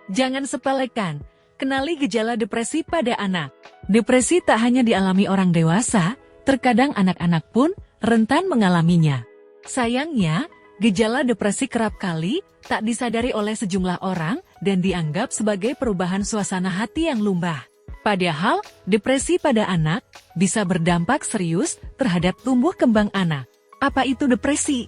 Jangan sepelekan, kenali gejala depresi pada anak. Depresi tak hanya dialami orang dewasa, terkadang anak-anak pun rentan mengalaminya. Sayangnya, gejala depresi kerap kali tak disadari oleh sejumlah orang dan dianggap sebagai perubahan suasana hati yang lumrah. Padahal, depresi pada anak bisa berdampak serius terhadap tumbuh kembang anak. Apa itu depresi?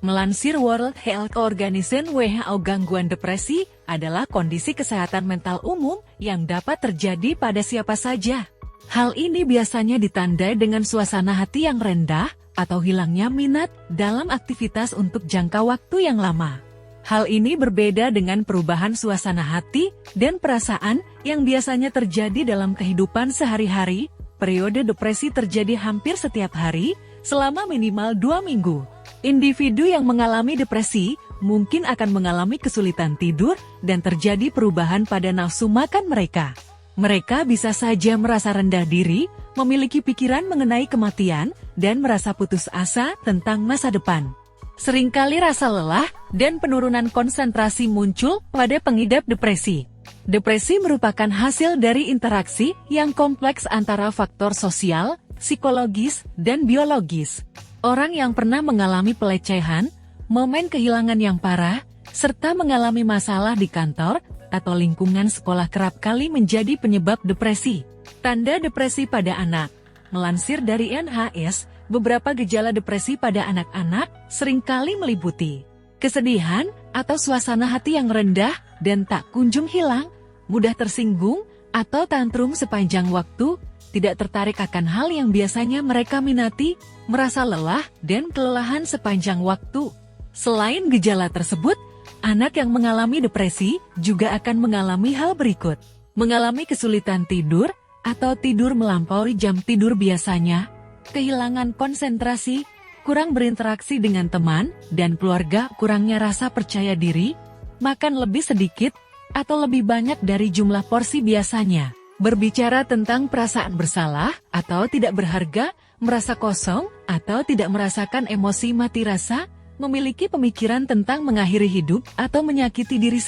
Melansir World Health Organization (WHO), gangguan depresi adalah kondisi kesehatan mental umum yang dapat terjadi pada siapa saja. Hal ini biasanya ditandai dengan suasana hati yang rendah atau hilangnya minat dalam aktivitas untuk jangka waktu yang lama. Hal ini berbeda dengan perubahan suasana hati dan perasaan yang biasanya terjadi dalam kehidupan sehari-hari. Periode depresi terjadi hampir setiap hari selama minimal 2 minggu. Individu yang mengalami depresi mungkin akan mengalami kesulitan tidur dan terjadi perubahan pada nafsu makan mereka. Mereka bisa saja merasa rendah diri, memiliki pikiran mengenai kematian, dan merasa putus asa tentang masa depan. Seringkali rasa lelah dan penurunan konsentrasi muncul pada pengidap depresi. Depresi merupakan hasil dari interaksi yang kompleks antara faktor sosial, psikologis, dan biologis. Orang yang pernah mengalami pelecehan, momen kehilangan yang parah, serta mengalami masalah di kantor atau lingkungan sekolah kerap kali menjadi penyebab depresi. Tanda depresi pada anak. Melansir dari NHS, beberapa gejala depresi pada anak-anak seringkali meliputi kesedihan atau suasana hati yang rendah dan tak kunjung hilang, mudah tersinggung atau tantrum sepanjang waktu, tidak tertarik akan hal yang biasanya mereka minati, merasa lelah dan kelelahan sepanjang waktu. Selain gejala tersebut, anak yang mengalami depresi juga akan mengalami hal berikut. Mengalami kesulitan tidur atau tidur melampaui jam tidur biasanya, kehilangan konsentrasi, kurang berinteraksi dengan teman dan keluarga, kurangnya rasa percaya diri, makan lebih sedikit atau lebih banyak dari jumlah porsi biasanya. Berbicara tentang perasaan bersalah atau tidak berharga, merasa kosong atau tidak merasakan emosi mati rasa, memiliki pemikiran tentang mengakhiri hidup atau menyakiti diri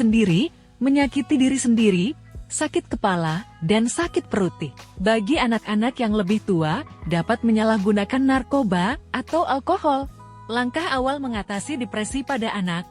sendiri, sakit kepala, dan sakit perut. Bagi anak-anak yang lebih tua, dapat menyalahgunakan narkoba atau alkohol. Langkah awal mengatasi depresi pada anak.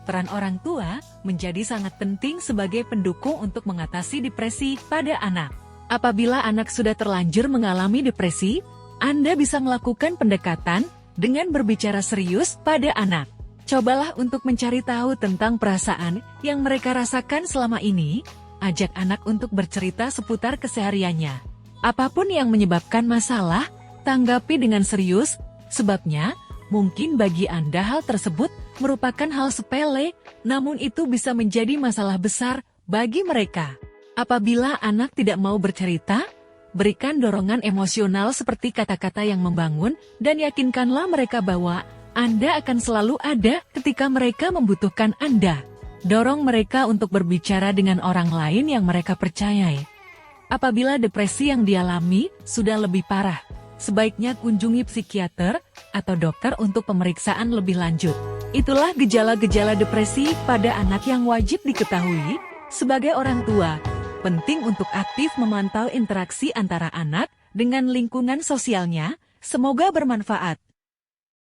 Peran orang tua menjadi sangat penting sebagai pendukung untuk mengatasi depresi pada anak. Apabila anak sudah terlanjur mengalami depresi, Anda bisa melakukan pendekatan dengan berbicara serius pada anak. Cobalah untuk mencari tahu tentang perasaan yang mereka rasakan selama ini. Ajak anak untuk bercerita seputar kesehariannya. Apapun yang menyebabkan masalah, tanggapi dengan serius, sebabnya mungkin bagi Anda hal tersebut merupakan hal sepele, namun itu bisa menjadi masalah besar bagi mereka. Apabila anak tidak mau bercerita, berikan dorongan emosional seperti kata-kata yang membangun dan yakinkanlah mereka bahwa Anda akan selalu ada ketika mereka membutuhkan Anda. Dorong mereka untuk berbicara dengan orang lain yang mereka percayai. Apabila depresi yang dialami sudah lebih parah, sebaiknya kunjungi psikiater atau dokter untuk pemeriksaan lebih lanjut. Itulah gejala-gejala depresi pada anak yang wajib diketahui. Sebagai orang tua, penting untuk aktif memantau interaksi antara anak dengan lingkungan sosialnya. Semoga bermanfaat.